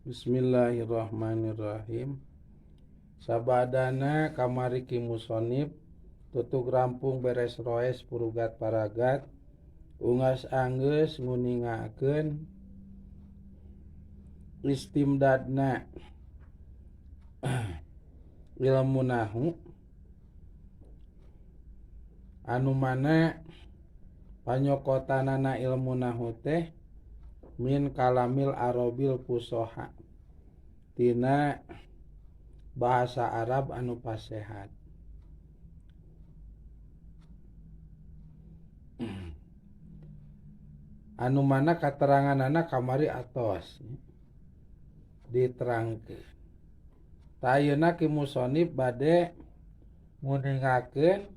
Bismillahirrahmanirrahim. Sabadana kamari ki musonib tutug rampung beres roes purugat paragat ungas anggeus nguningakeun istimdadna ilmu nahu anu mana panyokotanana ilmu nahu teh min kalamil arobil fusoha tina bahasa Arab anu pasehat. Anu mana kateranganana kamari atos diterangkeun. Ta ayeuna ki musonib bade nguningakeun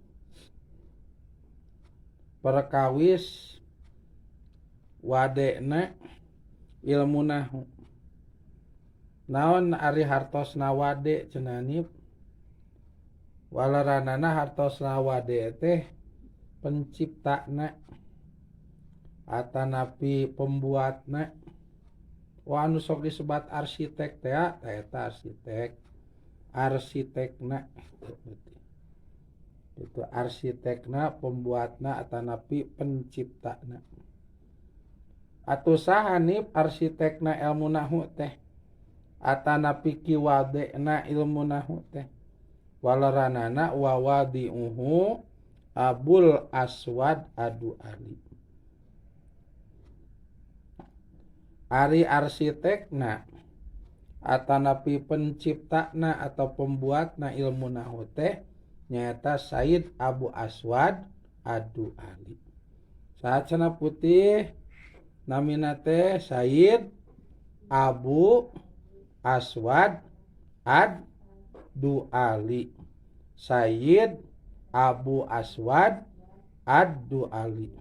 perkawis wadena ilmu nahu. Naon ari hartosna wade cenanib walaranana hartosna wade teh penciptana atanapi pembuatna wa anu sok disebat arsitek teh eta arsitekna itu arsitekna pembuatna atanapi penciptana atuh saha nib arsitekna ilmu nahu teh atanapi kiwadena ilmu nahu teh walaranana wa wadi'uhu Abul Aswad Ad-Du'ali. Ari arsitekna atanapi penciptana atau pembuatna ilmu nahu teh nyata Said Abu Aswad Ad-Du'ali. Saacana putih namina teh Said Abu Aswad Ad-Du'ali. Sayyid Abu Aswad Ad-Du'ali.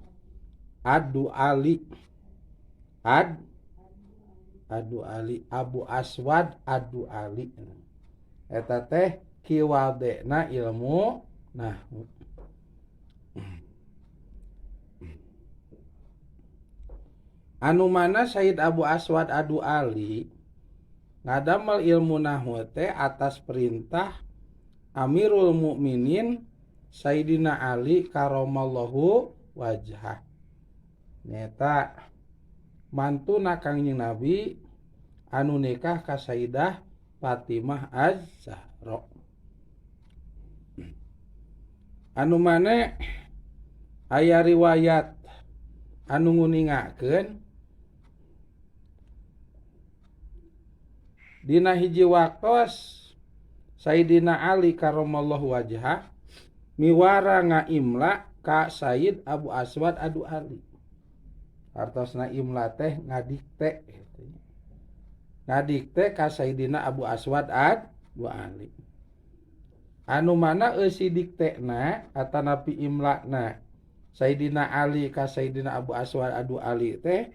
Ad-Du'ali. Ad-Du'ali. Abu Aswad Ad-Du'ali. Eta teh kiwadena ilmu nahu. Anu mana Sayyid Abu Aswad Ad-Du'ali ngadamel ilmu nahu teh atas perintah Amirul Mukminin Sayyidina Ali karamallahu wajhah. Nyata mantuna Kangjeng Nabi anu nikah ka Sayyidah Fatimah Az-Zahra. Anu mane aya riwayat anu nguningakeun dina hiji waktos Sayyidina Ali karamallahu wajhah miwara ngaimla ka Sayyid Abu Aswad Ad-Du'ali. Hartosna imla teh ngadikte ngadikte ka Sayyidina Abu Aswad Ad-Du'ali. Anu mana eusi diktena atanapi imlana Sayyidina Ali ka Sayyidina Abu Aswad Ad-Du'ali teh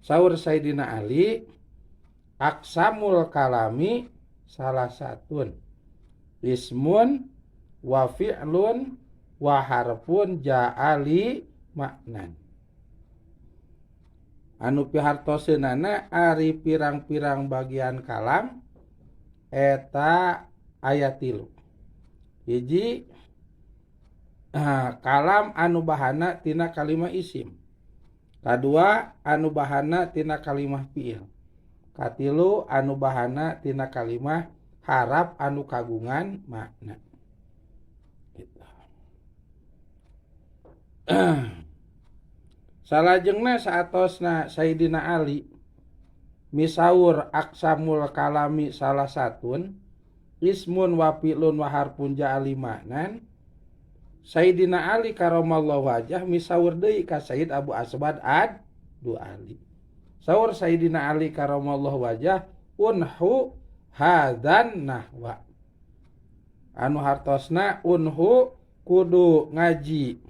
saur Sayyidina Ali aksamul kalami salah satun ismun wa fi'lun wa harfun ja'ali maknan. Anu pihartoseunana ari pirang-pirang bagian kalam eta aya 3. Hiji kalam anu bahana tina kalimah isim. Kadua anu bahana tina kalimah fi'il. Katilu anu bahana tina kalimah harap anu kagungan makna. Gitu. Salajengna saatosna Sayyidina Ali misaur aksamul kalami salah satun ismun wa fi'lun wa harfun ja'ali maknan. Sayyidina Ali karamallahu wajhah misaur deui ka Sayyid Abu Aswad Ad-Du'ali. Saur Sayyidina Ali karamallahu wajhah unhu hadan nahwa. Anu hartosna unhu kudu ngaji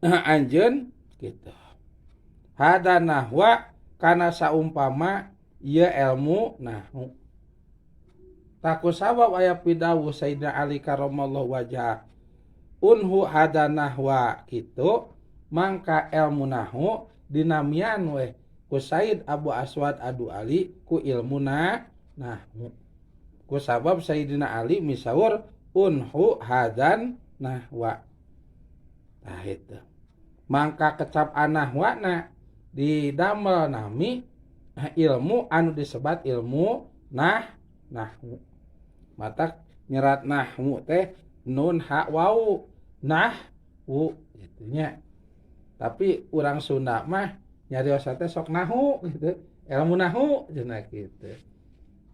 anjeun kitu. Hadan nahwa kana saumpama ieu ilmu nahu. Taku sabab aya pidawuh Sayyidina Ali karamallahu wajhah unhu hadan nahwa kitu mangka ilmu nahu dinamian weh ku Said Abu Aswad Adu Ali ku ilmuna nahwu. Ku sabab Sayyidina Ali misaur unhu hadan nahwa. Tah itu. Mangka kecap anahwana didamel nami ilmu anu disebat ilmu nahwu. Mata nyerat nahwu teh nun ha wau nahwu gitu nya. Tapi urang Sunda mah nyarios teh sok nahwu gitu. Ilmu nahwu cenah gitu.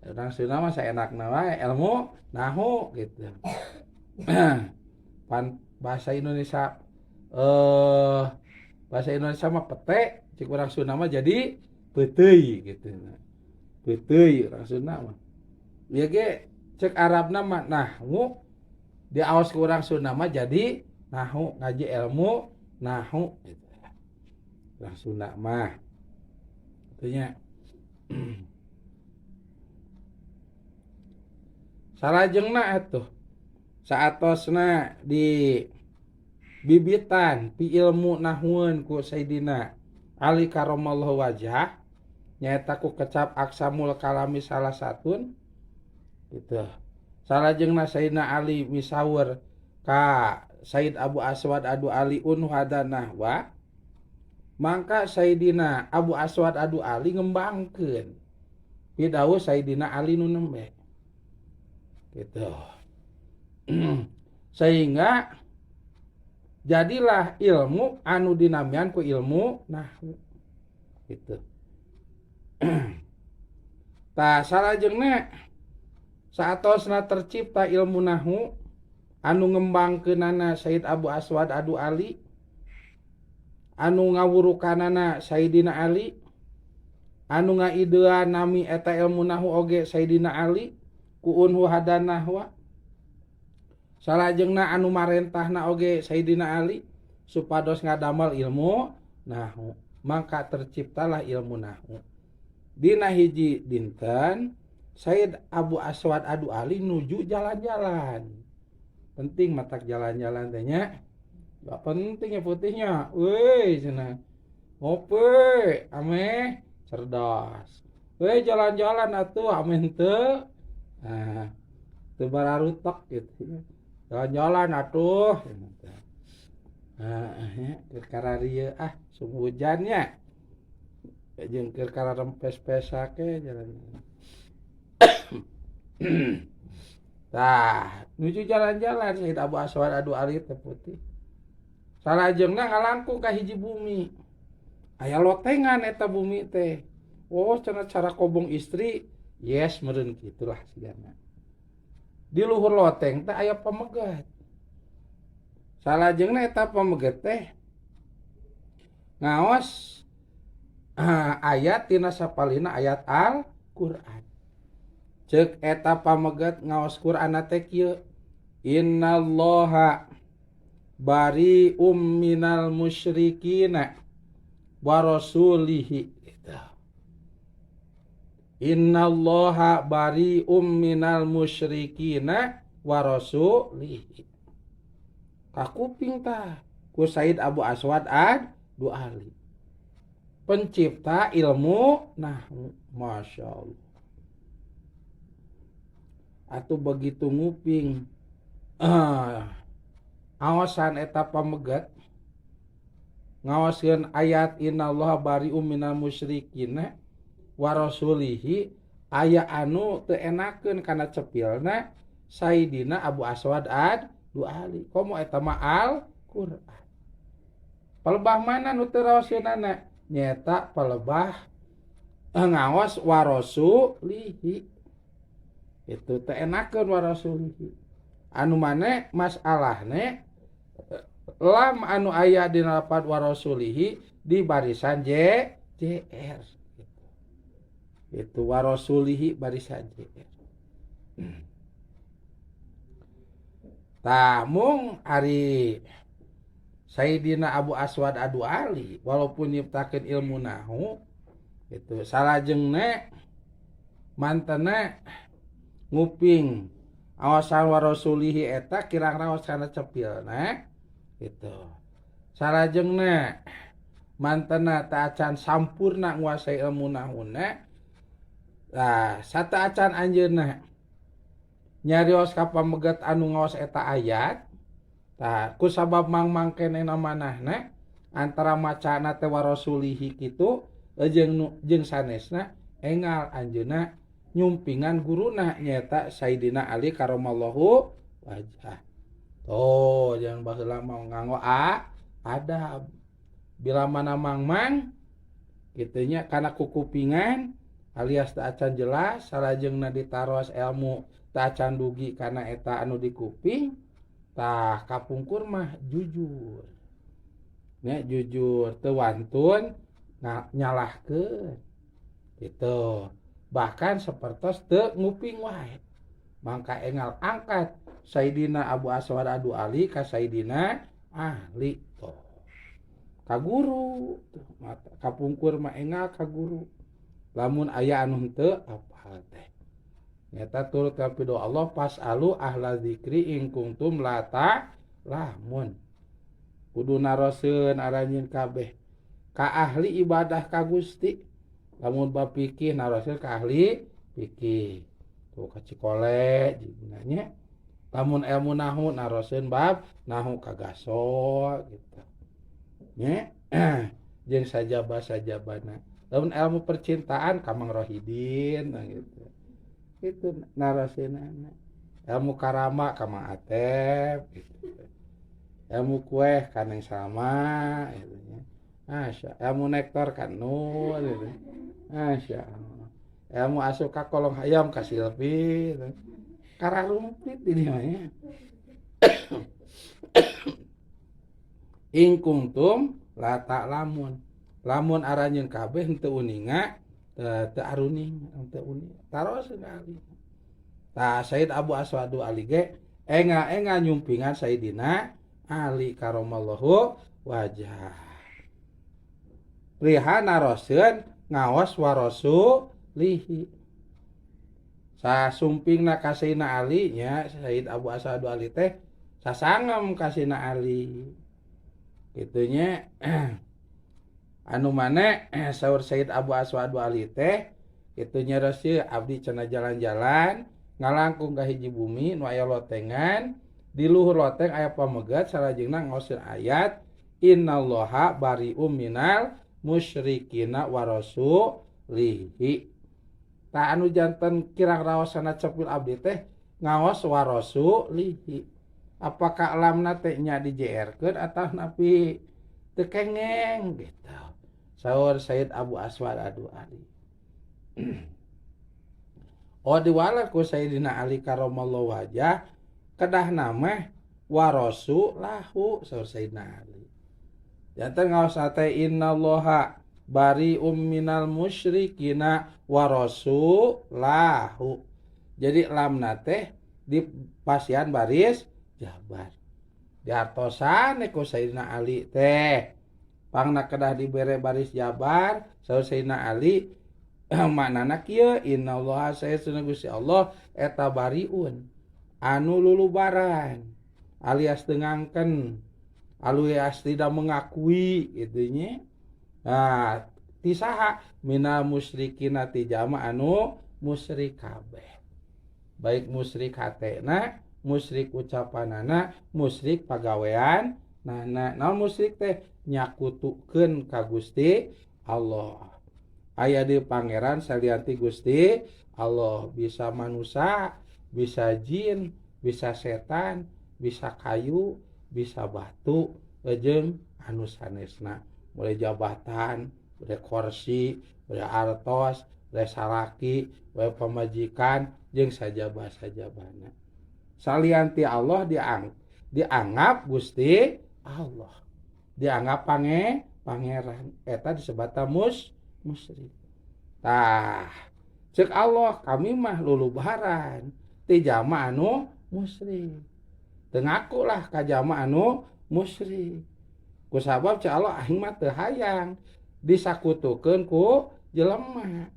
Urang Sunda mah saenakna wae ilmu nahwu gitu. Pan bahasa Indonesia bahasa Indonesia mah pete, cik urang Sunda mah jadi peuteuy gitu. Peuteuy urang Sunda mah. Ieu ge cek Arabna mah nahwu diaos ku urang Sunda mah jadi nahwu, ngaji ilmu nahwu gitu. Urang Sunda mah. Kitu salajengna atuh saatosna di bibitan pi ilmu nahwun ku Sayyidina Ali karramallahu wajhah nyaeta ku kecap aksamul kalami salah satun gitu. Salajengna Sayyidina Ali misaur ka Said Abu Aswad Adu Ali unhu hadan nahwa. Mangka Sayyidina Abu Aswad Adu Ali ngembangkeun pidawuh Sayyidina Ali nu nembe gitu. Sehingga jadilah ilmu anu dinamian ku ilmu nahwu gitu. Tah salajengna saatosna tercipta ilmu nahwu anu ngembangkeunana Said Abu Aswad Adu Ali, anu ngawurukanana Sayyidina Ali, anu ngaideun nami eta ilmu nahwu oge Sayyidina Ali ku unhu hadan nahwa. Salajengna anu marentahna oge Sayyidina Ali supados ngadamel ilmu nahwu. Maka terciptalah ilmu nahwu. Dina hiji dinten Said Abu Aswad Adu Ali nuju jalan-jalan. Penting matak jalan-jalan teh nya. Gak penting ya putihnya. Weuy cenah. Ngopi ame cerdas. Weuy jalan-jalan atuh ame henteu. Nah, teu bararutek gitu. Jalan-jalan atuh. Keur kararieu sungguh hujan nya. Jeung keur kararempes-pesa ke jalan. Tah, nuju jalan-jalan Said Abu Aswad Adu Ali teh putih. Salajengna ngalangkung ka hiji bumi. Aya lotengan eta bumi teh. Oh, cenah cara kobong istri. Yes, meureun kitulah sigana. Di luhur loteng teh aya pamegat. Salajengna eta pamegat teh ngaos ayat tina sapalina ayat Al-Qur'an. Ceuk eta pamegat ngaos Qur'an teh kieu. Innallaha bari'um minal musyrikina wa rasulihi. Innallaha bari'um minal musyrikina wa rasulihi. Kakuping tah ku Said Abu Aswad Adu Ali. Pencipta ilmu nahwu, masyaallah. Atuh begitu nguping awasan eta pamegat ngawaskeun ayat innallaha bari'um minal musyrikina wa rasulihi aya anu teu enakeun kana cepilna Sayyidina Abu Aswad Adu Ali. Komo eta mah Al-Qur'an. Palebah mana nu teu raoskeunana? Nyata palebah ngaos wa rasulihi. Itu teu enakeun wa rasulihi. Anu mane masalahne lam anu aya dina lafaz wa rasulihi di barisan JR. Itu wa rasulihi barisan JR. Tamung ari Sayyidina Abu Aswad Adu Ali walaupun nyiptakeun ilmu nahwu itu salajengna mantena nguping awasan wa rasulihi eta kirang raos kana cepilna gitu. Salajengna mantena teu acan sampurna nguasai ilmu nahuna. Nah, sata acan anjeunna nyarios ka pamegat anu ngaos eta ayat. Tah, ku sabab mangmang kenehna manahna antara macana teh warasulihi kitu jeung sanesna engal anjeunna nyumpingan guruna nyaeta Sayyidina Ali karamallahu wajhah. Oh, jangan baheula mau nganggo adab. Bila mana mangmang kitu nya kana kukupingan alias teu acan jelas salajengna ditaros ilmu teu acan dugi kana eta anu dikuping. Tah kapungkur mah jujur. Nya jujur teu wantun nyalahkeun. Gitu. Bahkan sapertos teu nguping wae. Mangka engal angkat Sayyidina Abu Aswad Adu Ali ka Sayyidina Ali toh. Ka guru tuh kapungkur mah engal ka guru. Lamun aya anu henteu apal teh. Nyata turut ka pido Allah fasalu ahla dzikri in kuntum la ta'lamun. Kudu naroseun aranjeun kabeh ka ahli ibadah ka Gusti. Lamun bab fikih naroseun ka ahli fikih. Tuh ka cikole jiguna nya. Lamun ilmu nahwu naroseun bab nahwu ka gaso gitu. Nya jeung sajabah-sajabana. Lamun ilmu percintaan ka Mang Rohidin gitu. Itu narasina. Ilmu karama ka Mang Atep gitu. Ilmu kueh ka Neng Salma gitu nya. Masya, ilmu nektar ka Nur gitu. Masya Allah. Ilmu asup ka kolong hayam ka Silvi gitu. Kararumpit ini mah nya. In kuntum la ta'lamun. Lamun aranjeun kabeh henteu uninga teu aruning teu uning taros sekali. Tah Sayyid Abu Aswadu Ali ge enga nyumpingan Sayyidina Ali karamallahu wajhah. Riha naroseun ngaos warasulihi. Sasumpingna ka Sayyidina Ali nya Sayyid Abu Aswadu Ali teh sasangem ka Sayyidina Ali. Kitu nya anu mane saur Sayyid Abu Aswadu Ali teh kitu nya reusi abdi cenah jalan-jalan ngalangkung ka hiji bumi nu aya lotengan di luhur loteng aya pamegat salajengna ngaoskeun ayat innallaha bari'um minal musyrikina wa rasulihi. Tah anu janten kirang raosana cepil abdi teh ngaos wa rasulihi. Apakah lamna teh nya dijeerkeun atawa napi teu kengeng gitu. Saur Sayyid Abu Aswad Adu Ali. Oh diwala ku Sayyidina Ali karamallahu wajah kedah nama wa rasulahu saur Sayyidina Ali. Janten ngaos teh innallaha bari'um minal musyrikina wa rasulahu. Jadi lamna teh di pasian baris jabar. Diartosan ku Sayyidina Ali teh. Pangna kedah dibere baris jabar saur Sayyidina Ali maknana kieu innallaha saestuna Gusti Allah eta bariun anu lulubaran alias dengangken alias tidak mengakui gitu nya. Nah ti saha minal musyrikina ti jama anu musyrik kabeh. Baik musyrik hatena, musyrik ucapanana, musyrik pagawean. Nah naon musyrik teh nyakutukeun ka Gusti Allah. Aya di pangeran salianti Gusti Allah, bisa manusia, bisa jin, bisa setan, bisa kayu, bisa batu, jeung anu sanesna. Mulai jabatan, mulai kursi, mulai artos, mulai salaki, mulai pamajikan, jeung sajabah-sajabana. Salianti Allah dianggap Gusti Allah. Dianggap pangeran eta disebut musyrik. Tah ceuk Allah kami mah lulubaran ti jama anu musyrik. Teu ngakulah ka jama anu musyrik. Kusabab ceuk Allah aing mah teu hayang disakutukeun ku jelema.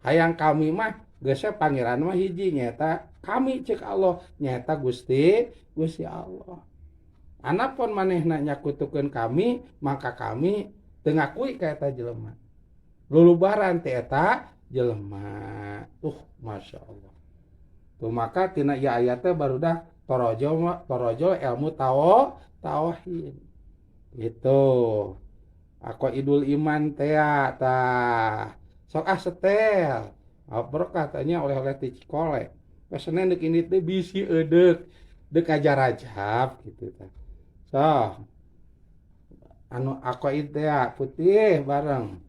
Hayang kami mah geus pangeran mah hiji nyaeta kami ceuk Allah nyaeta Gusti Allah. Anapun manehna nyakutukeun kami maka kami teu ngakui ka eta jelema. Lulubaran teh eta jelema. Masya Allah. Tuh maka tina ieu aya teh barudak torojo ilmu tauhid. Gitu. Aku idul iman teh tah. Sok setel. Aprok katanya oleh-oleh ti Cikole. Pesene deuk ini teh bisi eudeup. Deuk ajar rajab gitu teh. So, anu aku itu ya putih bareng.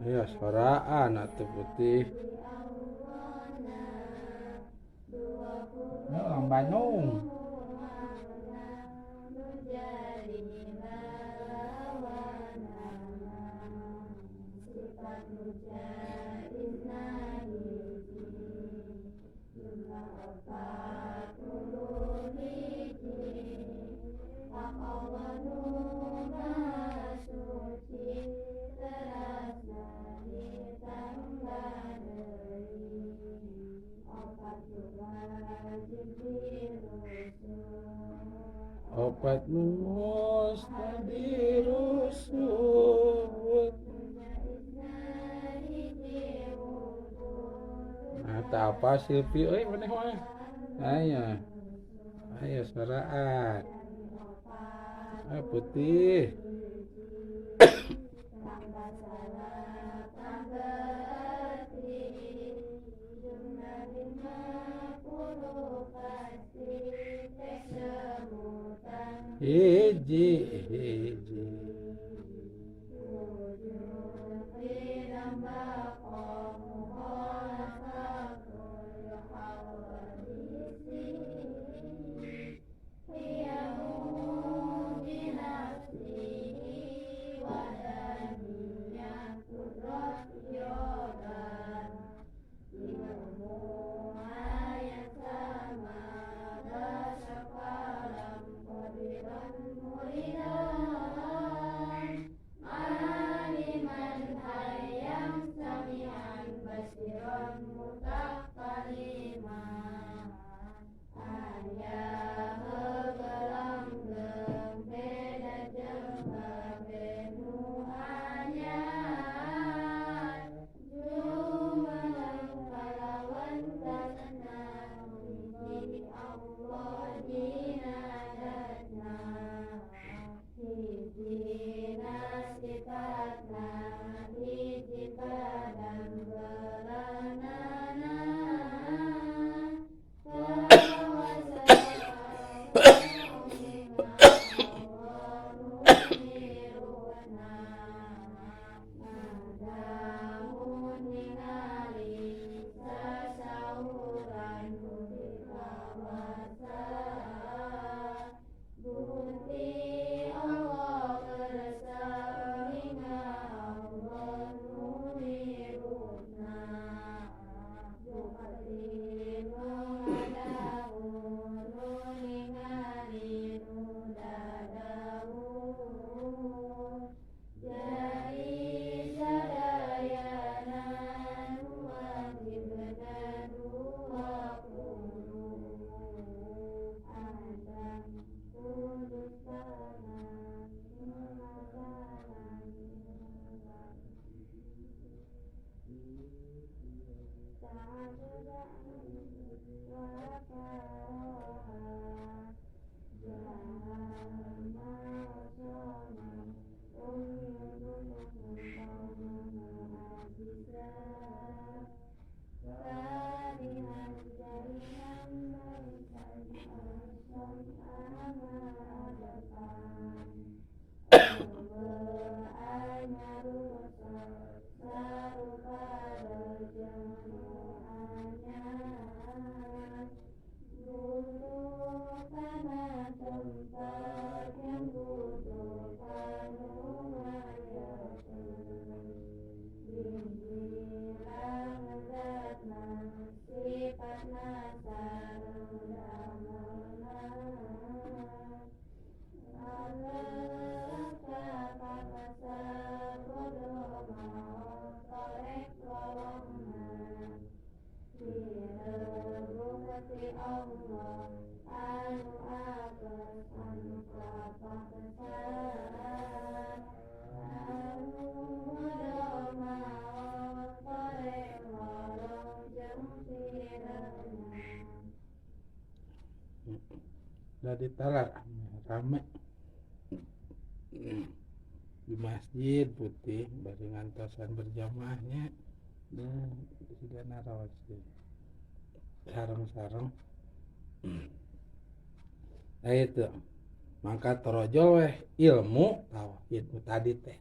Ya suaraan atuh putih. Orang Bandung. Opat numus tadi rusut. Nah, tak apa Silvi, maneh mah. Ayo suaraan. Putih. Hiji. butuh tanah tempat yang butuh panuayatan bimbingan zatna sifatna sarua menang Allah kakasa bodoh mau korek lolongan direbung hati Allah anu apes anu kapakesan anu bodoh mau korek lolong jeung pirengan. Udah ditalar rame di masjid putih bari ngantosan berjamaahnya dan sigana rawat sareng-sareng. Nah itu mangka torojol weh ilmu tauhid tadi teh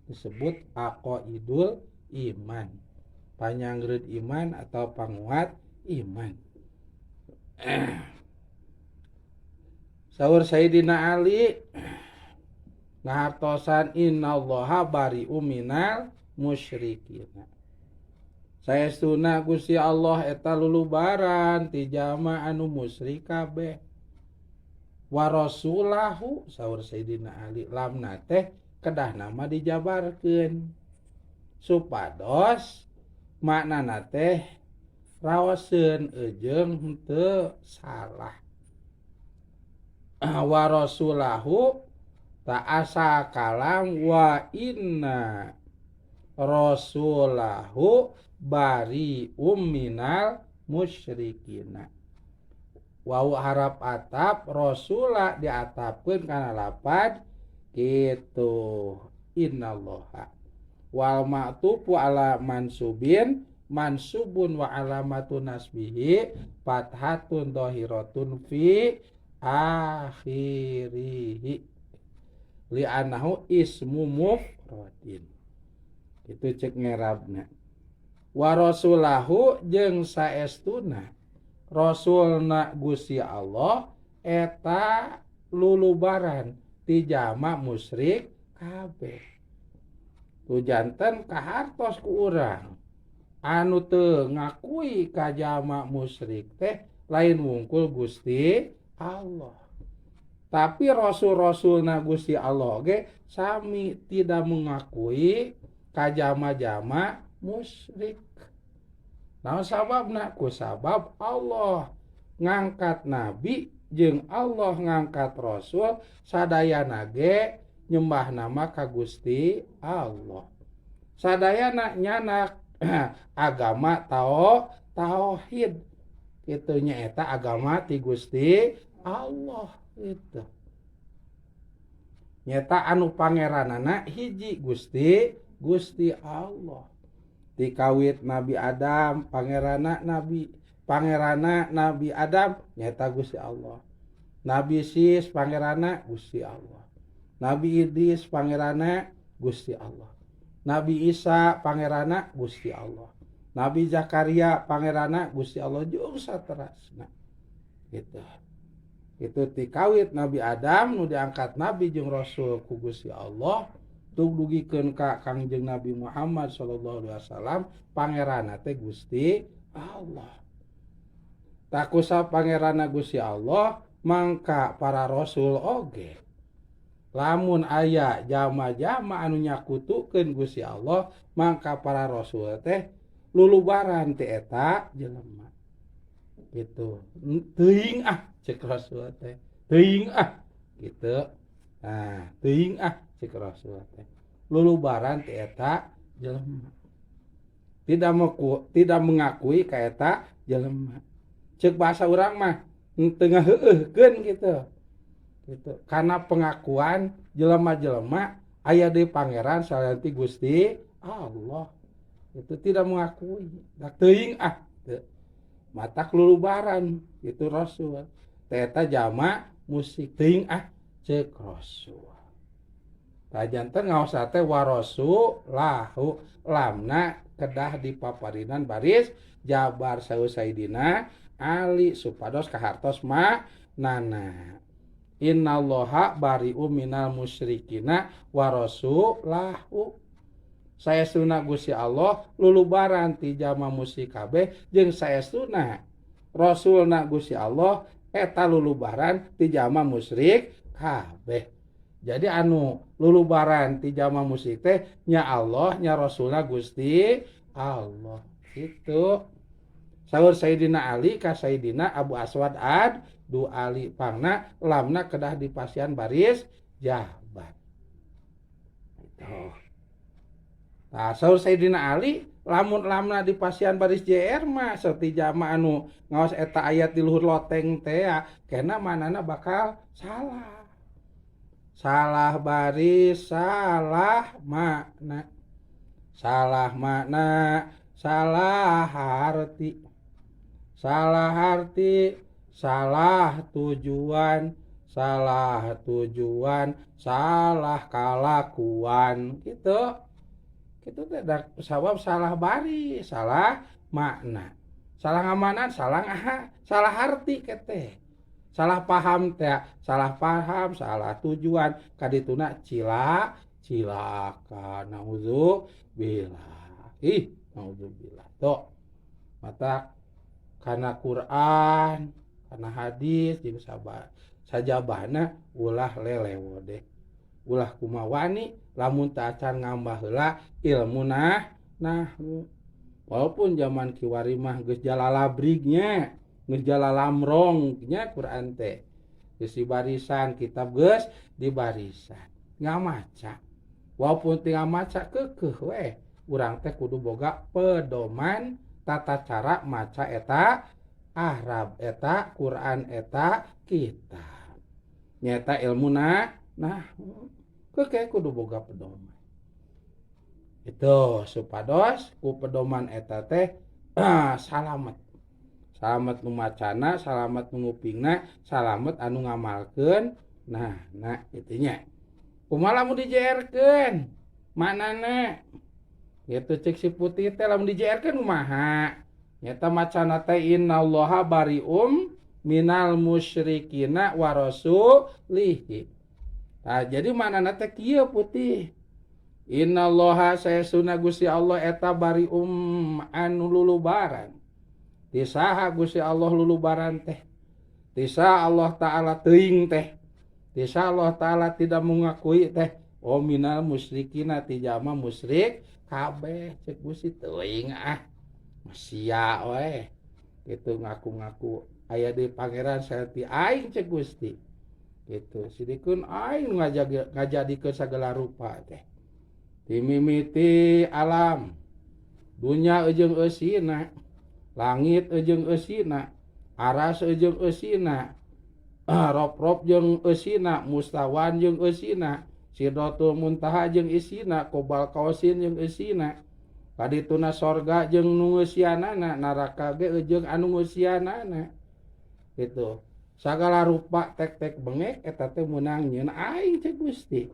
disebut aqaidul iman, panyangreud iman atau panguat iman. Saur Sayyidina Ali ngahartosan innallaha bari'u minal musyrikin. Saestuna Gusti Allah eta lulubaran ti jalma anu musyrik kabeh. Wa rasulahu saur Sayyidina Ali lamna teh kedah nama dijabarkeun supados maknana teh raoseun ejeung henteu salah. Wa rasulahu ta'asa kalam wa inna rasulahu bari minal musyrikina. Wau harap atap rasulah diatapkeun kana lapad kitu innallaha wal ma'tufu ala mansubin mansubun wa alamatun nasbihi fathatun dhahiratun fi akhirihi li'annahu ismu mufradin. Itu cek ngerabna. Wa rasulahu jeung saestuna rasulna Gusti Allah eta lulubaran ti jalma musyrik kabeh. Tu janten kahartos ku urang anu teu ngakui ka jalma musyrik teh lain wungkul Gusti Allah. Tapi rasul-rasulna Gusti Allah ge sami tidak mengakui ka jalma-jalma musyrik. Naon sababna? Ku sabab Allah ngangkat nabi jeung Allah ngangkat rasul sadayana ge nyembah nama ka Gusti Allah. Sadayana nyana agama tauhid. Kitu nya eta agama ti Gusti Allah itu. Nyata anu pangeranana hiji Gusti Allah. Dikawit Nabi Adam pangerana Nabi Adam nyata Gusti Allah. Nabi Sis pangerana Gusti Allah. Nabi Idris pangerana Gusti Allah. Nabi Isa pangerana Gusti Allah. Nabi Zakaria pangerana Gusti Allah jeung saterasna. Gitu. Itu dikawit Nabi Adam nu diangkat nabi jeung rasul ku Gusti Allah. Tug dugikeun ka Kangjeng Nabi Muhammad sallallahu alaihi wasallam pangeranna teh Gusti Allah. Takusa pangeranna Gusti Allah mangka para rasul oge. Lamun aya jama-jama anu nyakutukeun Gusti Allah mangka para rasul teh lulubaran ti eta jelema. Gitu. Teuing cek rasul teh. Teuing gitu. Nah, teuing cek rasul teh. Lulubaran ti eta jelema. Tidak mengakui ka eta jelema. Cek bahasa urang mah tengah heueuhkeun gitu. Gitu. Karena pengakuan jelema-jelema aya di pangeran salanti Gusti Allah. Itu tidak mengakui. Da teuing mata kelulubaran itu rasul. Eta jama musik teuing cek rasul. Tajanten ngaos teh warasulahu lamna kedah dipaparinan baris jabar saeus saidina ali supados kahartos maknana. Innallaha bari'um minal musyrikina wa rasulahu. Saestuna Gusti Allah lulubaran ti jalma musyrik kabeh jeung saestuna Rasulna Gusti Allah eta lulubaran ti jalma musyrik kabeh. Jadi anu lulubaran ti jalma musyrik teh nya Allah nya Rasulna Gusti Allah. Itu saur Sayyidina Ali ka Sayyidina Abu Aswad du Ali pangna lamna kedah di pasian baris jabat. Itu. Nah, saur Sayyidina Ali lamna di pasian baris JR mah seperti jama anu ngaos eta ayat di luhur loteng teh kena manana bakal salah. Salah baris, salah makna. Salah makna, salah arti. Salah arti, salah tujuan, salah kalakuan gitu. Itu tidak sabab salah baris, salah makna. Salah ngamanan, salah arti kete. Salah paham teh, salah tujuan kadituna cilaka naudzubillah. Naudzubillah. Tuh. Mata kana Quran, kana hadis jeung sajabahna ulah lelewo deh. Ulah kumawani lamun teu acan ngambah heula ilmuna nahwu. Walaupun zaman kiwari mah geus jalalabrignya, geus jalalamrongnya Quran teh. Geus di barisan kitab geus di barisan. Ngamaca. Walaupun teu ngamaca keukeuh we, urang teh kudu boga pedoman tata cara maca eta Arab eta Quran eta kitab. Nyata ilmuna keke kudu boga pedoman. Itu supados ku pedoman eta teh salamet. Salamet nu macana, salamet nu ngupingna, salamet anu ngamalkeun. Nah itunya. Kumaha lamun dijeerkeun? Manana? Itu cek si putih teh lamun dijeerkeun kumaha? Nyata macana teh innallaha bari'um minal musyrikina wa rasulihi. Nah, jadi mana nate kieu putih. Innallaha saestuna Gusti Allah eta bari'um anu lulubaran. Tisaha Gusti Allah lulubaran teh. Tisa Allah Ta'ala teuing teh. Tisa Allah Ta'ala tidak mengakui teh. Oh minal musyrikina ti jalma musyrik kabeh cek Gusti teuing Masia we. Itu ngaku-ngaku aya di pangeran saeuti aing cek Gusti. Gitu sidikeun aing ngajadikeun sagala rupa teh timimiti alam dunya jeung eusina langit jeung eusina aras jeung eusina rop-rop jeung eusina mustawan jeung eusina sidratul muntaha jeung isina qobal qaosin jeung eusina kadituna sorga jeung nu ngeusianana neraka ge jeung anu ngeusianana gitu. Sagala rupa tek-tek bengek eta teh meunang nyeun aing cek Gusti.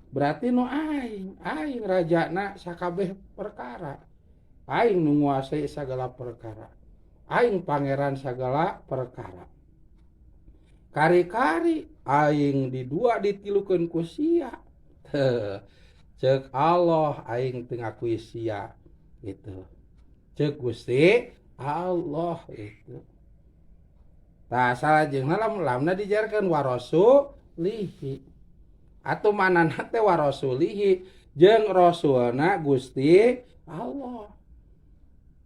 Berarti nu aing rajana sakabeh perkara. Aing nu nguasai sagala perkara. Aing pangeran sagala perkara. Kari-kari aing di dua ditilukeun ku sia. Cek Allah aing teu ngakui sia gitu. Cek Gusti Allah itu. Tah salajengna lamna dijarkeun wa rasulihi. Atuh manana teh wa rasulihi jeung rasulna Gusti Allah.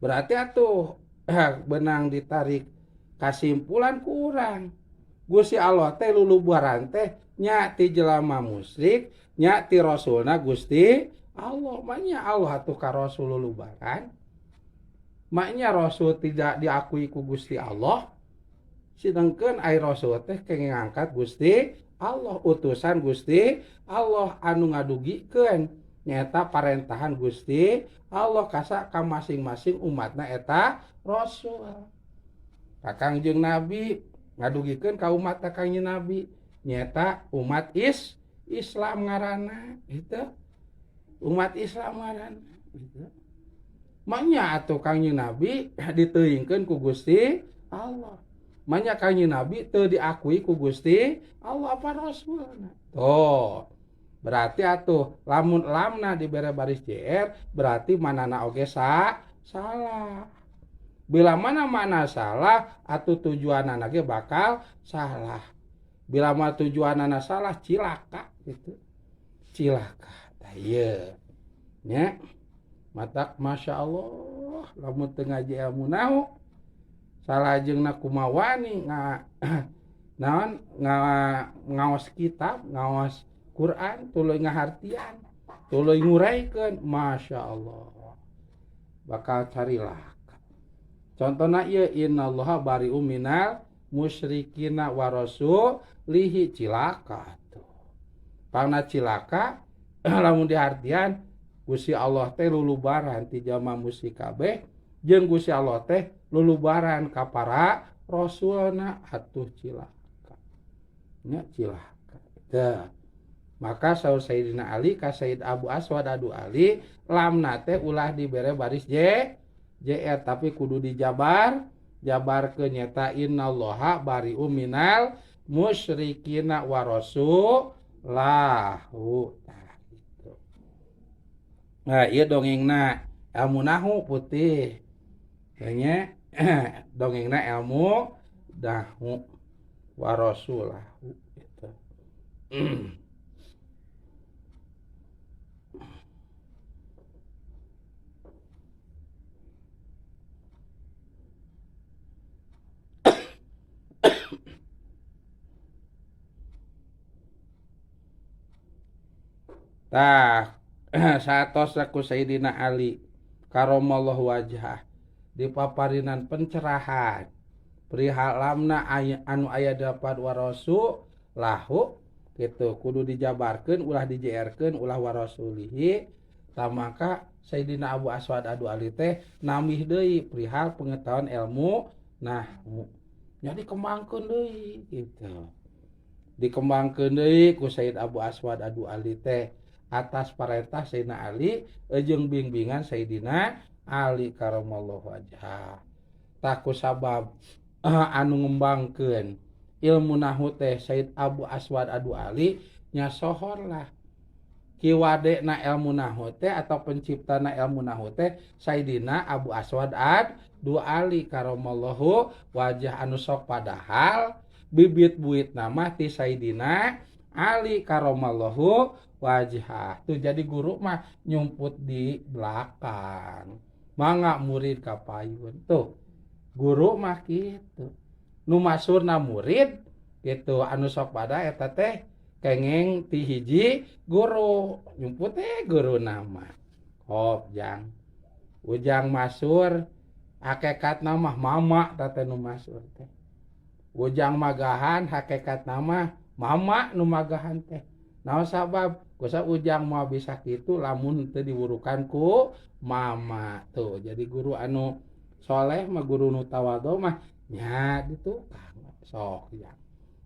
Berarti atuh benang ditarik kasimpulan ku urang. Gusti Allah teh lulubaran teh nya ti jelema musyrik, nya ti rasulna Gusti Allah. Maknya Allah atuh ka rasul lulubaran. Maknya rasul tidak diakui ku Gusti Allah. Sedangkan ai rasul teh kenging ngangkat Gusti Allah, utusan Gusti Allah anu ngadugikeun nyaeta parentahan Gusti Allah kasa ka masing-masing umatna eta rasul. Kakangjeng Nabi ngadugikeun ka umat Kangjeng Nabi nyaeta umat Islam ngaranna itu. Umat Islam ngaranna itu. Maknya atuh Kangjeng Nabi diteuingkeun ku Gusti Allah. Manya kanjing Nabi teu diakui ku Gusti Allah apa Rasulna. Tuh. Berarti atuh lamun lamna dibere baris JR berarti manana oge salah. Bila mana salah atuh tujuanana ge bakal salah. Bila mana tujuanana salah cilaka gitu. Cilaka. Tah ieu. Nya. Matak Masya Allah lamun teu ngaji ilmu nahu salajengna kumawani naon ngaos kitab, ngaos Quran, tuluy ngahartian, tuluy nguraikeun, Masya Allah. Bakal carilah. Contohna ieu innallaha bari'um minal musyrikina wa rasulihi cilaka tuh. Pangna cilaka lamun dihartian Gusti Allah teh lulubaran ti jalma musyrik kabeh jeung Gusti Allah teh lulubaran ka para rasulna atuh cilaka. Nya cilaka. Tah. Maka saur Sayyidina Ali ka Sayyid Abu Aswad Adu Ali lamna teh ulah dibere baris JR tapi kudu dijabar jabarkeun nyata innallaha bari'um minal musyrikina wa rasulahu. Nah, iya dongengna ilmu nahu putih. Kayaknya dongengna ilmu nahu wa rasulahu gitu. Tah satos ku Sayyidina Ali karamallahu wajhah dipaparinan pencerahan perihal lamna anu aya dapat warasu lahu gitu kudu dijabarkeun ulah dijerkeun ulah warasulihi tamaka Sayyidina Abu Aswad Adu Ali teh namih deui perihal pengetahuan ilmu nahwu nya dikembangkeun deui gitu dikembangkeun deui ku Sayyid Abu Aswad Adu Ali teh atas perintah Sayyidina Ali jeung bimbingan Sayyidina Ali karamallahu wajhah. Taku sabab anu ngembangkeun ilmu nahwu teh Sayyid Abu Aswad Adu Ali nya sohor lah. Kiwadena ilmu nahwu teh atau penciptana ilmu nahwu teh Sayyidina Abu Aswad Adu Ali karamallahu wajhah anu sok padahal bibit buit nama ti Sayyidina Ali karamallahu wajhah tuh jadi guru mah nyumput di belakang mangga murid kapayun tuh guru mah gitu nu masurna murid gitu anu sok pada eta teh kengeng ti hiji guru nyumput teh guru nama hop jang ujang masur hakikat nama mama teh nu masur teh ujang magahan hakikat nama mama nu magahan teh naon sabab kusa ujang mau bisa kitu lamun teu diwurukan ku mama tuh jadi guru anu soleh mah guru nu tawadhu mah nya ditukang sok ya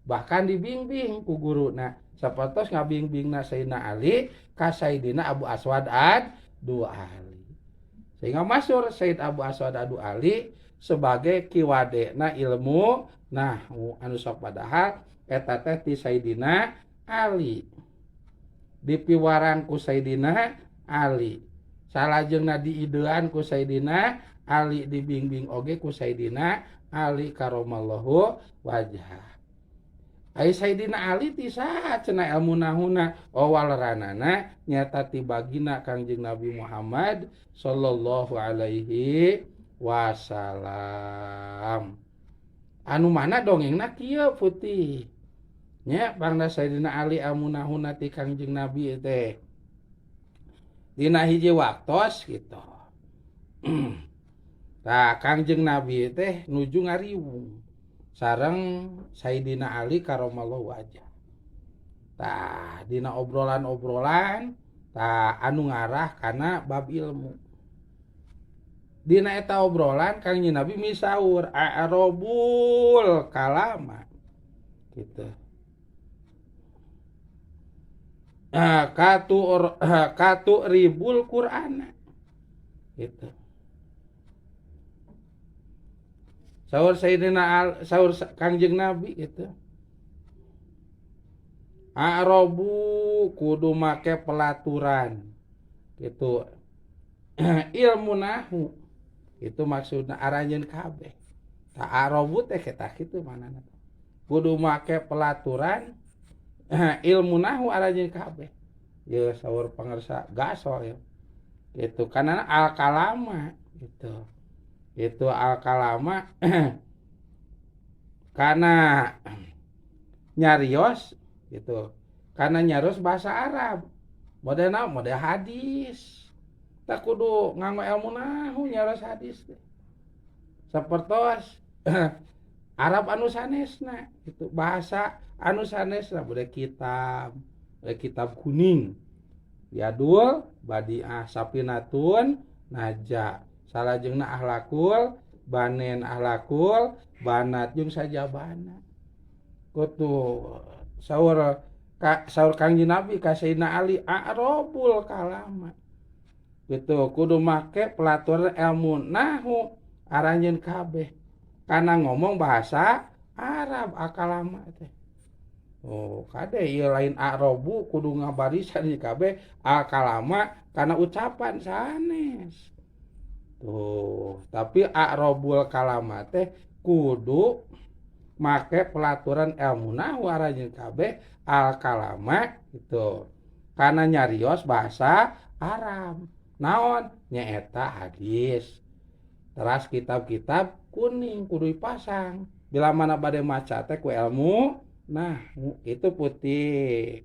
bahkan dibimbing ku guruna sapatos ngabimbingna Sayyidina Ali ka Sayyidina Abu Aswad Adu Ali sehingga masyhur Sayyid Abu Aswad Adu Ali sebagai kiwadena ilmu nahwu anu sok padahal eta teh ti Sayyidina Ali dipiwaran ku Sayyidina Ali salajengna diidean ku Sayyidina Ali dibimbing oge ku Sayyidina Ali karamallahu wajhah ai Sayyidina Ali ti saha cenah ilmu nahuna waleranana nyata ti bagina Kangjeng Nabi Muhammad sallallahu alaihi wasallam anu mana dongengna kieu putih nya bangda Sayyidina Ali amunahuna ti Kangjeng Nabi teh dina hiji waktos gitu. Tah Kangjeng Nabi teh nuju ngariwung sareng Sayyidina Ali karamallahu wajhah. Tah dina obrolan-obrolan tah anu ngarah kana bab ilmu. Dina eta obrolan Kangjeng Nabi misaur a'rabul kalama gitu. Katu ribul Qur'an gitu. Saur Kangjeng Nabi gitu. A'robu kudu make pelaturan gitu. Ilmu nahu itu maksudna aranjeun kabeh. Ta a'robu teh eta kitu manana. Kudu make pelaturan ilmu nahu aranjeun kabeh. Ya saur pangersa gaso ya. Gitu karena al kalama gitu. Itu al kalama karena nyarios gitu. Karena nyarios bahasa Arab. Model hadis. Tak kudu nganggo ilmu nahu nyarios hadis teh. Sapertos Arab anu sanesna gitu. Bahasa anu sanesna bude kitab kuning. Yadul badiah sapinatun naja. Salajengna ahlakul banen ahlakul banat jeung sajabana. Kudu saur Kangjeng Nabi ka Sayyidina Ali a'rabul kalama. Gitu kudu make pelaturan ilmu nahu aranjeun kabeh. Kana ngomong bahasa Arab akalama teh. Oh, kade ieu lain a'rabu kudu ngabarisan di kabeh akalama kana ucapan sanes. Tuh, tapi a'rabul kalama teh kudu make pelaturan ilmu nahwu aranjeun kabeh al kalama gitu. Karena nyarios bahasa Arab. Naon? Nyaeta hadis. Teras kitab-kitab kuning kudu dipasang. Bila mana bade maca teh ku ilmu nahwu itu putih.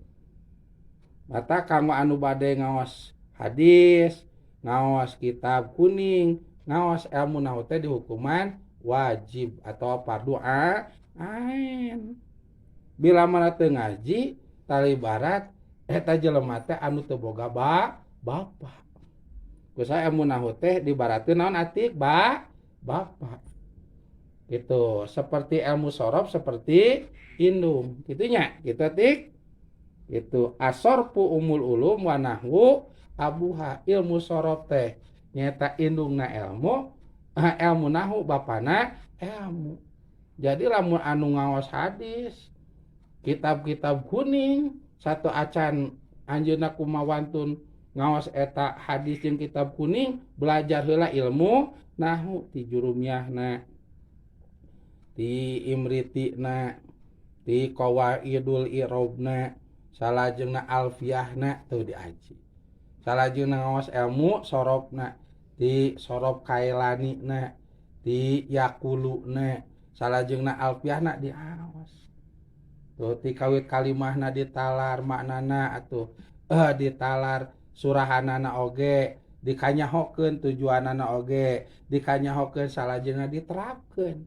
Mata kamu anu bade ngaos hadis, ngaos kitab kuning, ngaos ilmu nahwu teh dihukuman wajib atau fardu ain. Bila mana teu ngaji, tali barat eta jelema teh anu teu boga bapa. Kusa ilmu nahwu teh dibarateun naon atik bapa. Gitu, seperti ilmu sorof seperti indung. Gitunya, gitu tik. Itu asorpu umul ulum wa nahwu abuha ilmu sorof teh nyata indungna ilmu nahwu bapana ilmu. Jadi lamun anu ngaos hadis kitab-kitab kuning satu acan anjeunna kumawantun ngaos eta hadis jeung kitab kuning belajar heula ilmu nahwu ti jurumiyahna ti imritina ti qawaidul i'rabna salajengna alfiyahna tuh diaji. Salajengna ngaos ilmu sorofna ti sorof kailanina ti yaquluna salajengna alfiyahna diaos. Tuh ti kawit kalimahna ditalar maknana atuh ditalar surahanana oge dikanyahokeun tujuanana oge dikanyahokeun salajengna diterapkeun.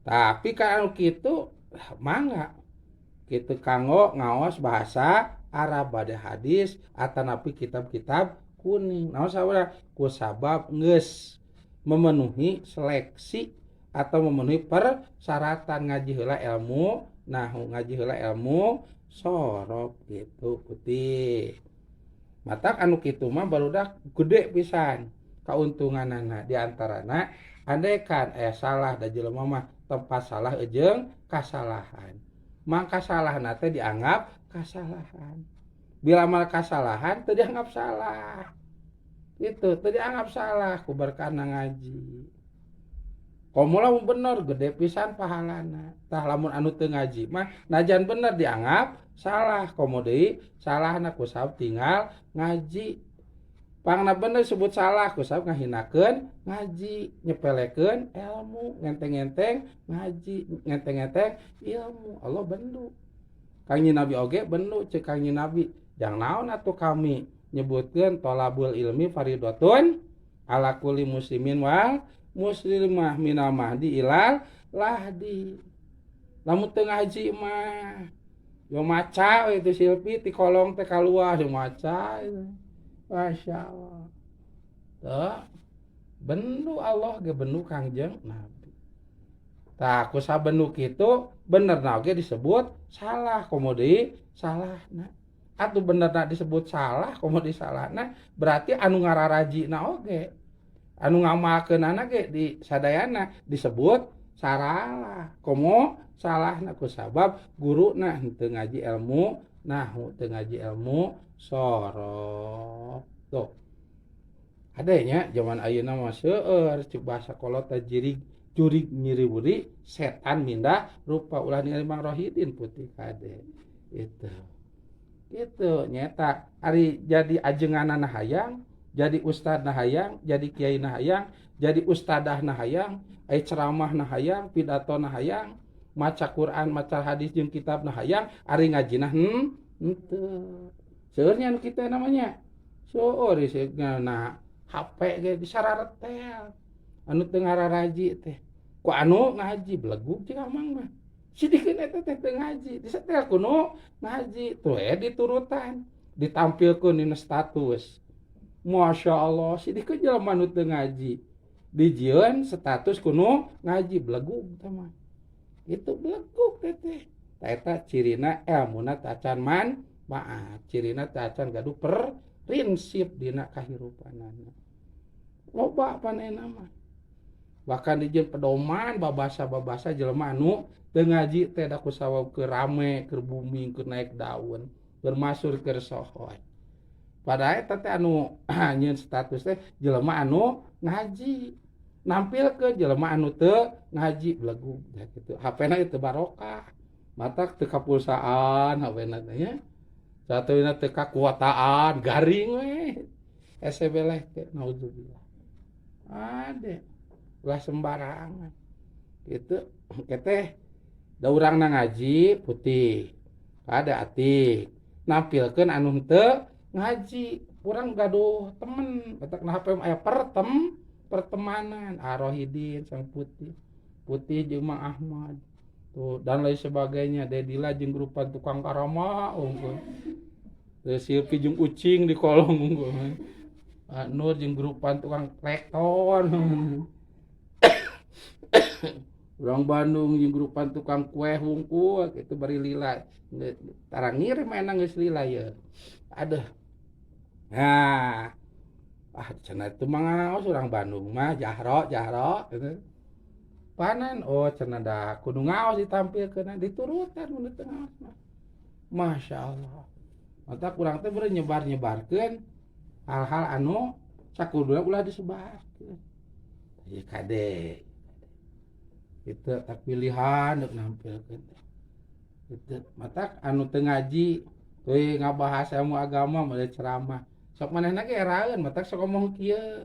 Tapi kalau kitu mangga kitu kanggo ngaos bahasa Arab bade hadis atanapi kitab-kitab kuning. Naon sabaraha ku sabab geus memenuhi seleksi atau memenuhi persyaratan ngaji heula ilmu nahwu ngaji heula ilmu sorof gitu putih. Matak anu kitu mah barudak gede pisan kauntunganana di antarana andaikan salah da jelema mah tempat salah jeung kasalahan. Maka kasalahan teh dianggap kasalahan. Bila mal kasalahan teu dianggap salah. Itu teu dianggap salah ku berkana ngaji. Komula mun bener gede pisan pahalana. Tah lamun anu teu ngaji mah najan bener dianggap salah. Komo deui salahna ku sabab tinggal ngaji. Pangna bener sebut salah ku sabab ngahinakeun ngaji, nyepelekeun ilmu, ngenteng-ngenteng ngaji, ngenteng-ngenteng ilmu. Allah bendu. Kangjeng Nabi oge bendu ceuk Kangjeng Nabi. Jang naon atuh kami nyebutkeun thalabul ilmi faridatun ala kulli muslimin wal muslimah minal mahdi ilal lahdi. Lamun teu ngaji mah yo maca itu silpi ti kolong teh kaluar yo maca. Masya Allah. Tuh, bendu Allah ge bendu Kangjeng Nabi. Tah ku sabendu kitu benerna oge disebut salah komo deui salahna. Atuh benerna disebut salah komo deui salahna berarti anu ngararajina oge. anu ngamalkeunana ge di sadayana disebut salah. Komo salahna ku sabab guruna henteu ngaji ilmu nahwu, teu ngaji ilmu sorof. Tuh. Adanya zaman ayeuna mah seueur cek bahasa kolot teh jurig nyiri-wuri setan mindah rupa ulah ningali Mang Rohidin putih kade. Itu nyata ari jadi ajenganna hayang, jadi ustadna hayang, jadi kiaina hayang, jadi ustadahna hayang, ai ceramahna hayang, pidatona hayang, maca Quran, maca hadis jeung kitabna hayang, ari ngajina henteu. Seueur nya kita namanya. Seueur isegna HP ge disararetel. Anu teu ngararaji teh. Ku anu ngaji belegug jeung amang mah. Sidikeun eta teh teu ngaji, disetel kuno ngaji, tuh diturutan, ditampilkeun dina status. Masya Allah, sidikeun jelema nu teu ngaji. Dijieun status kuno ngaji belegug teh mah. Itu belegug teh. Eta cirina ilmuna teu acan manfaat, cirina teu acan gaduh prinsip dina kahirupanana. Loba panena mah. Bahkan dijieun pedoman babasa-babasa jelema anu teu ngaji teh da kusawab keur rame, keur booming, keur naik daun, bermasur keur sohor. Padahal eta teh anu nyieun status teh jelema anu ngaji. Nampilkeun jelema anu teu ngaji belegug da kitu. HP-na teu barokah. Matak teu kapulsaan HP-na teh nya. Satuina teu kakuataan, garing we. SB leh teh naudzubillah. Ade ulah sembarangan. Gitu keteh da urangna ngaji putih. Ada atik. Nampilkeun anu teu ngaji. Urang gaduh temen, batakna HP aya pertemanan, Rohidin sang putih. Putih jeung Mang Ahmad. Tuh dan lain sebagainya, Dedila jeung grupan tukang karama unggul. Terus Silpi jeung Ucing di kolong unggul. Nur jeung grupan tukang traktor. Urang Bandung jeung grupan tukang kue hungkul kitu bari lila. Tarang ngirim enang geus lila ye. Aduh. Nah. Cenah teu mangaos urang Bandung mah jahro gitu. Panan cenah da kudu ngaos ditampilkeun diturutan mun teu ngaos mah. Masyaallah. Mata kurang teh beureun nyebar-nyebarkeun hal-hal anu sakuduna ulah disebarkeun. Ieu kade. Itu tak pilihan untuk nampilkeun. Itu mata anu teu ngaji teuing ngabahas ilmu agama mulai ceramah. Sok manehna ge eraeun mata sok ngomong kieu.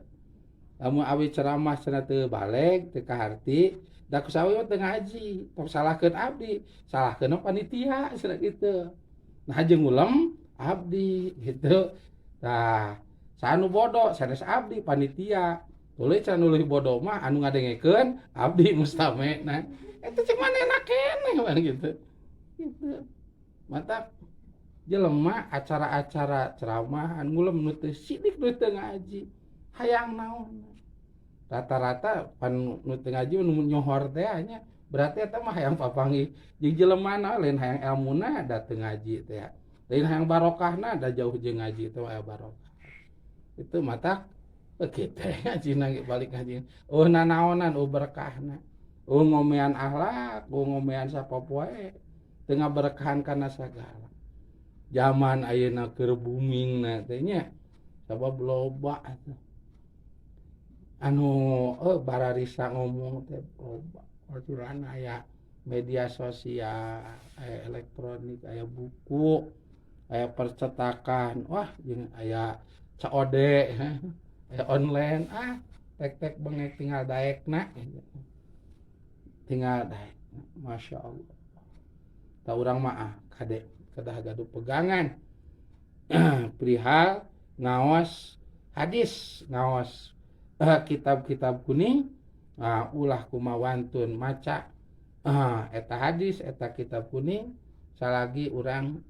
Lamun awi ceramah cenah teu baleg, teu kaharti, da kusawi mah teu ngaji. Tok salahkeun abdi, salahkeun panitia cenah kitu. Nah jeung ulem abdi gitu. Tah sanu bodoh sanes abdi panitia. Tuluy can nuluy bodoh mah anu ngadengekeun abdi mustame. Nah, eta cek manehna keneh bang gitu. Gitu. Mantap. Jelema acara-acara ceramahan ngulem nu teu sidik nu teu ngaji. Hayang naon. Rata-rata pan nu teu ngaji nu nyohor teh nya berarti eta mah hayang papanggih jeung jelemana lain hayang ilmuna da teu ngaji teh. Lain hayang barokahna da jauh jeung ngaji teh aya barokah. Itu mata kitu ngajina ge balik ngaji. Nanaonan berkahna. Ngomean akhlak, ngomean sapopoe teu ngaberkahan kana sagala. Zaman ayeuna keur boomingna teh nya sabab loba anu bararisa ngomong teh loba. Aturan aya media sosial, aya elektronik, aya buku, aya percetakan, wah jeung aya COD, aya online, tek-tek bengek tinggal daekna. Tinggal daek. Masya Allah. Ta urang mah kade kedah gaduh pegangan. Perihal ngaos hadis, ngaos kitab-kitab kuning, ulah kumawantun maca eta hadis, eta kitab kuning, salagi urang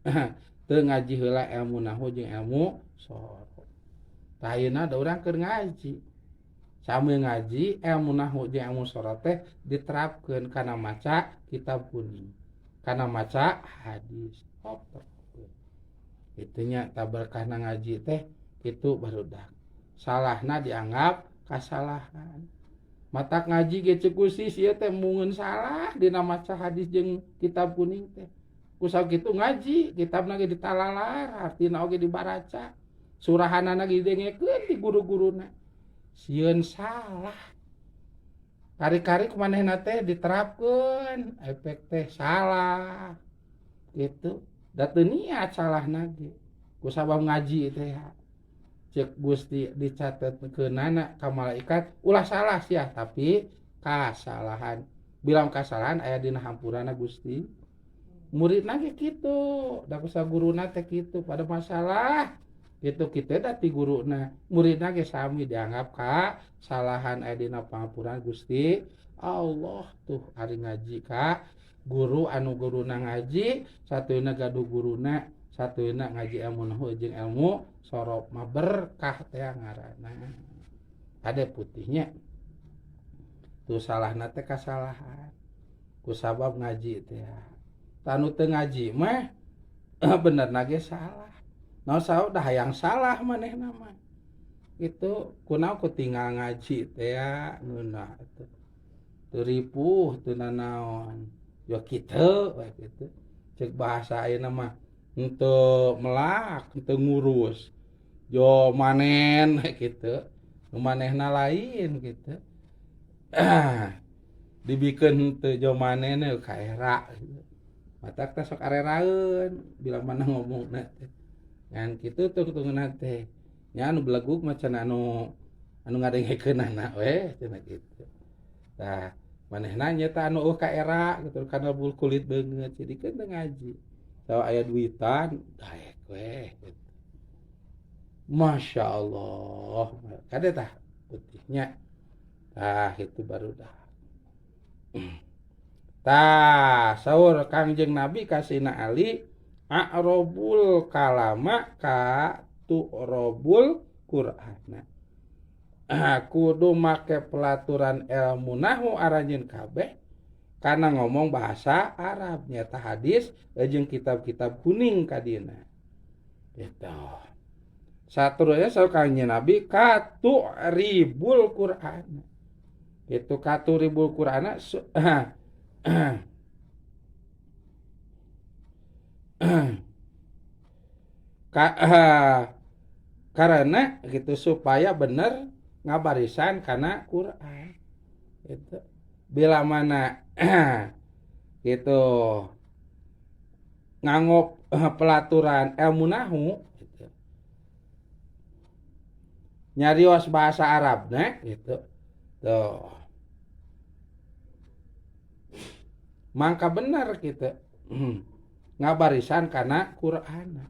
teu ngaji heula ilmu nahwu jeung ilmu sorof. Tah ayeuna da urang keur ngaji. Sami ngaji ilmu nahwu jeung ilmu sorof teh diterapkeun kana maca kitab kuning, kana maca hadis. Itunya taberkahna ngaji teh kitu barudak. Salahna dianggap kasalahan. Matak ngaji ge ceuk Gusti ieu teh mungeun salah dina maca hadis jeung kitab kuning teh. Kusau kitu ngaji, kitabna ge ditalalar, artina oge dibaraca. Surahanana ge didengekeun ti guru-guruna. Sieun salah. Kari-kari kumanehna teh diterapkeun, efek teh salah. Gitu. Da teu niat salahna ge. Kusabab ngaji teh cek Gusti dicatetkeunana ka malaikat ulah salah sia tapi kasalahan. Bilang kasalahan aya dina hampurana Gusti. Muridna ge kitu, da kusa guruna teh kitu pada masalah. Gitu kitu da ti guruna. Muridna ge sami dianggap kasalahan aya dina pangapuran Gusti Allah tuh ari ngaji ka guru anu guruna ngaji, satueuna gaduh guruna, satueuna ngaji ilmu nahwu jeung ilmu sorop mah berkah teh ngaranna. Ade putihnya. Tuh salahna teh kasalahan. Kusabab ngaji teh. Tanu teu ngaji mah benerna ge salah. Naon saha dah hayang salah manehna mah. Itu kunaon ku tinggal ngaji teh ya ngeunah atuh. Teu ripuh teu nanaon. Ya kitu we kitu. Cek bahasa ayeuna mah henteu melak, henteu ngurus. Jo manen gitu. Nu manehna lain gitu. Dibikeun teu jo manen kaera gitu. Matak teh sok areraeun bila mana ngomongna teh. Ngan kitu tungtungeunna teh. Nya anu belegug macan anu ngadengekeunana we cenah kitu. Tah manehna nya teh anu kaera gitu kana bul kulit beungeut jadikeun teh ngaji. Sawa aya duitan daek we gitu. Masya Allah, kade tah putihnya, tah itu baru dah. Tah saur Kangjeng Nabi kasina Ali, a'robul kalama ka tu'robul Qur'ana. Kudu make pelaturan ilmu nahwu aranjeun kabeh kana ngomong bahasa Arab nyata hadis jeung kitab-kitab kuning kadina. Gitu. Saturnya saur Kangjeng Nabi katu ribul Qur'an. Itu katu ribul Qur'an karena gitu supaya bener ngabarisan kana Qur'an. Itu bila mana gitu nganggo pelaturan ilmu nahwu nyarios bahasa Arabna gitu. Tuh. Mangka bener gitu. Ngabarisan kana Qur'an.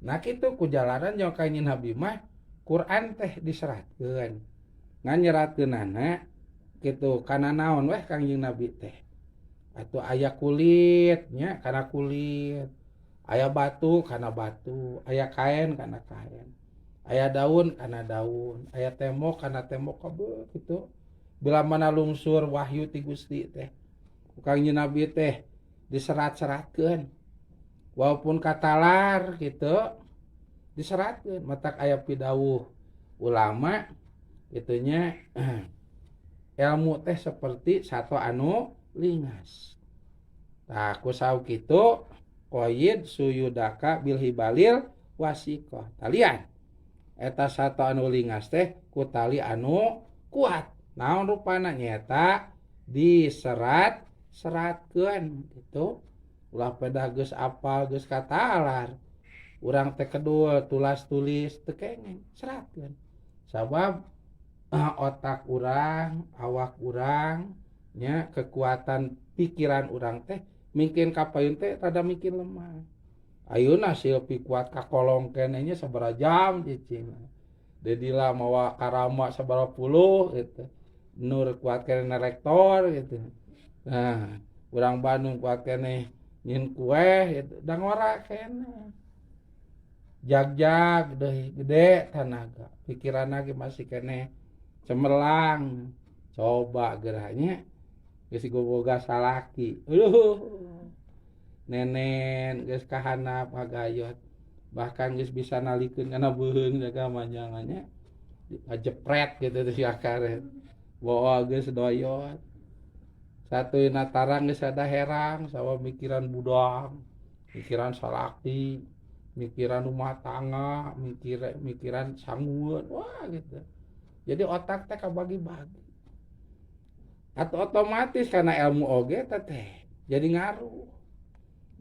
Nah kitu ku jalanan jeung Kangjeng Nabi mah Qur'an teh diseratkeun. Ngan nyeratkeunana kitu kana naon weh Kangjeng Nabi teh. Atuh aya kulit nya kana kulit. Aya batu kana batu, aya kain kana kain. Aya daun kana daun, aya tembok kana tembok kabeh kitu. Bila mana lungsur wahyu ti Gusti teh. Kangjeng Nabi teh diserat-seratkeun. Walaupun katalar gitu diseratkeun matak aya pidawuh ulama itunya ilmu teh seperti satu anu lingas. Tah kusau kitu qayyid suyudaka bil hibalil wasiqah. Talian eta satu anu lingas teh ku tali anu kuat. Naon rupana nyata diserat-seratkeun gitu. Ulah pedah geus apal geus katalar. Urang teh kedul tulas tulis teu kengeng seratkeun. Sabab otak urang, awak urang nya kekuatan pikiran urang teh mungkin kapayun teh rada mungkin lemah. Ayeuna silpi kuat kakolong kenenya sabaraha jam cicing. Dedila mawa karama sabaraha puluh gitu. Nur kuat kene rektor gitu. Nah, urang Bandung kuat kene nyin kue gitu. Da ngora kene. Jag-jag deui gede tanaga. Pikiranna ge masih kene cemerlang. Coba gerahnya geus goboga salaki. Nenen geus kahandap ngagayot. Bahkan geus bisa nalikeun kana beuheung jaga manjangannya. ngajepret gitu tuh si akaret bawa geus doyot satu natarang geus ada herang sawa mikiran budang mikiran salaki mikiran rumah tangga mikiran sangueun wah gitu jadi otak teh kabagi-bagi atau otomatis karena ilmu oge teh jadi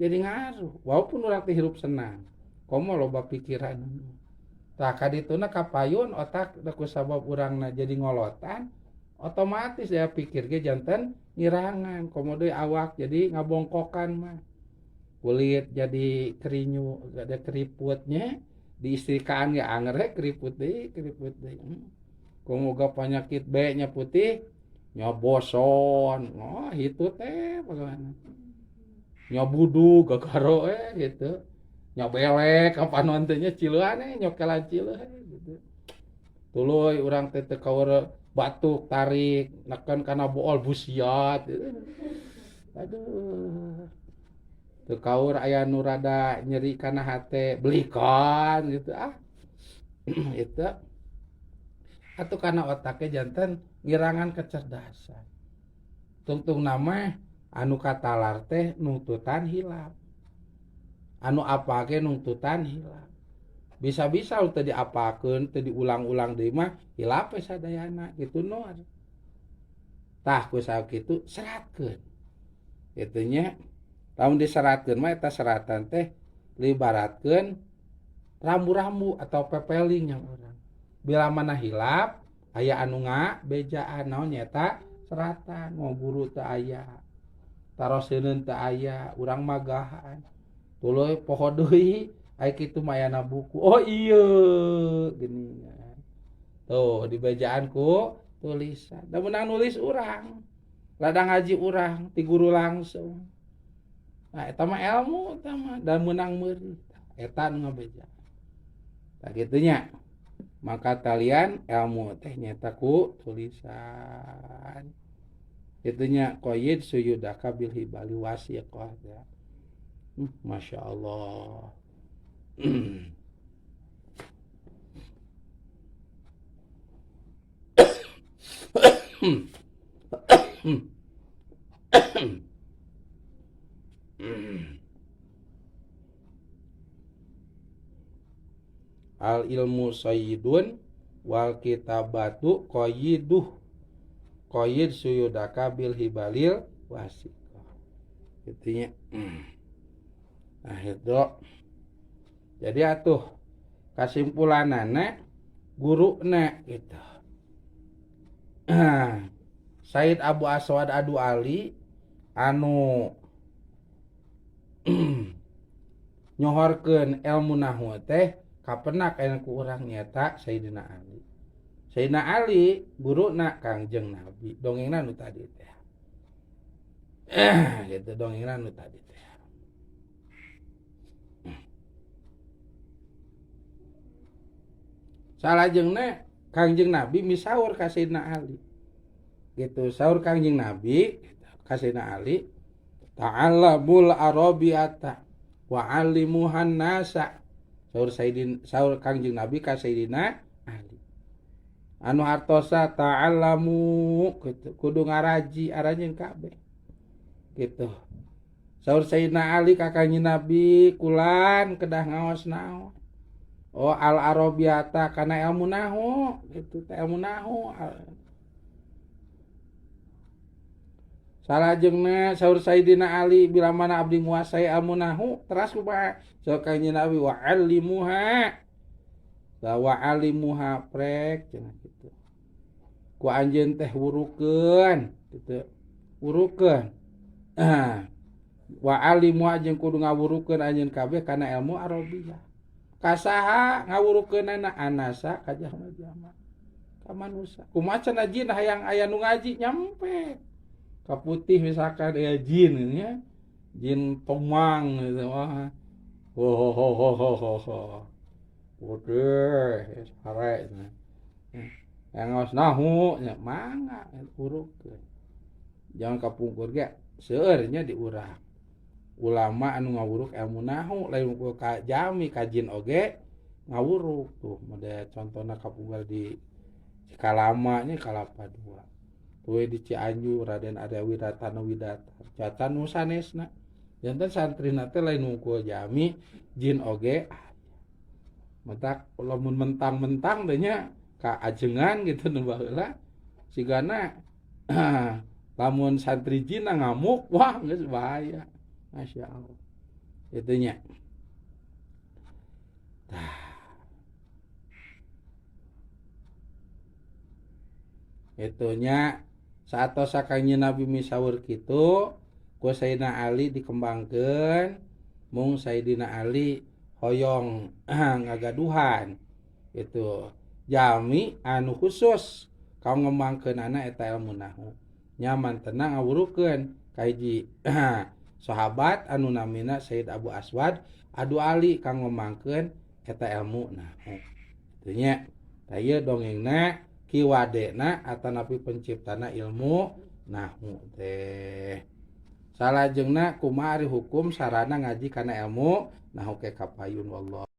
ngaruh walaupun urang teh hirup senang komo loba pikiran tah kadituna kapayun otak ku sabab urangna jadi ngolotan otomatis ya pikir ge janten ngirangan komo deui awak jadi ngabongkokan mah kulit jadi kerinyu ada keriputnya diistrikaan ya anger keriput deui komo ga penyakit B nya putih nyoboson oh itu teh bagaimana nyobudu gagaro gitu nyobelek kapan teh cileun nyokelan cileun gitu tuluy urang teh teu kaeur batuk tarik neken kana bool busiat gitu. Aduh teu kaeur aya nu rada nyeri kana hate belikan gitu itu atuh kana otaknya janten ngirangan kecerdasan tungtung nama anu katalar teh nuntutan hilap anu apake nuntutan hilap bisa-bisa teu diapakeun teu diulang-ulang deui mah hilap we sadayana kitu nur tah ku sakitu seratkeun kitu nya lamun diseratkeun mah eta seratan teh libaratkeun rambu-rambu atau pepeling yang urang bila mana hilap aya anu ngabejaan naon nyata seratan mau guru teu aya taroseuneun teu aya urang magahan tuluy poho deui aya kitu mayana buku oh ieu geuningan tuh dibejaan ku tulisan da meunang nulis urang ladang ngaji urang ti guru langsung nah eta mah ilmu eta mah da meunang meuri eta nu ngabejaan tah kitu nya maka talian ilmu teh nyata ku tulisan itunya qayyid suyudaka bil hibali wasiqah ya. Masya Allah al ilmu sayyidun wal kitabatu qayyiduh qayyid suyudaka bil hibalil wasiqah intinya nah itu jadi atuh kasimpulanana guruna gitu Said Abu Aswad Adu Ali anu nyohorkeun ilmu nahwu teh kapenak aya ku urang nyata Sayyidina Ali. Sayyidina Ali guruna Kangjeng Nabi. Dongengna nu tadi teh. Gitu dongengna nu tadi teh. Salajengna Kangjeng Nabi misaur ka Sayyidina Ali. Gitu saur Kangjeng Nabi ka Sayyidina Ali, ta'allamul arabiyata wa 'allimuhan nasa. Saur Kangjeng Nabi ka Sayyidina Ali. Anu hartosa ta'allamu gitu, kudu ngaraji aranjeun kabeh. Gitu. Saur Sayyidina Ali ka Kangjeng Nabi, kulan kedah ngaos naon. Oh al arabiyata kana ilmu nahwu gitu teh ilmu nahwu. Salajengna saur Sayyidina Ali bila mana abdi nguasai ilmu nahwu teras kumaha saur Kangjeng Nabi wa 'allimuha wa 'allimuha prek cenah kitu ku anjeun teh wurukeun kitu wurukeun wa 'allimuha jeung kudu ngawurukeun anjeun kabeh kana ilmu arabiyah kasaha ngawurukeunana anasa ka jalma-jalma ka manusia kumaha cenah jin hayang aya nu ngaji nyampe ka putih misalkan ya jin nya jin tomang gitu mah ho putih sare yang ngaos nahwu nya mangga urukeun jangan kapungkur ge seueur nya diurang ulama anu ngawuruk ilmu nahwu lain ka jami ka jin oge ngawuruk tuh mode contona kapungkur di Kalamanya kalapa dua. Tuwe di Cianjur Raden Arya Wiratana Widata. Jatan nu sanesna. Janten santrina teh lain unggul jami jin oge. Mentak lamun mentang-mentang teh nya ka ajengan gitu nu baheula. Sigana lamun santri jin ngamuk, wah geus bahaya. Masya Allah. Itunya. Itunya saat sakanya Nabi misawur kitu ku Sayyidina Ali dikembangkeun mung Sayyidina Ali hoyong ngagaduhan itu jami anu khusus kau ngembangkeunana eta ilmu nahwu nyaman tenang ngawurukeun ka hiji sahabat anu namina Sayyid Abu Aswad adu Ali kang ngembangkeun eta ilmu nahwu itunya taya dongengna kiwadena atanapi penciptana ilmu nahwu teh salajengna kumaha ari hukum sarana ngaji kana ilmu nahwu ke kapayun wallah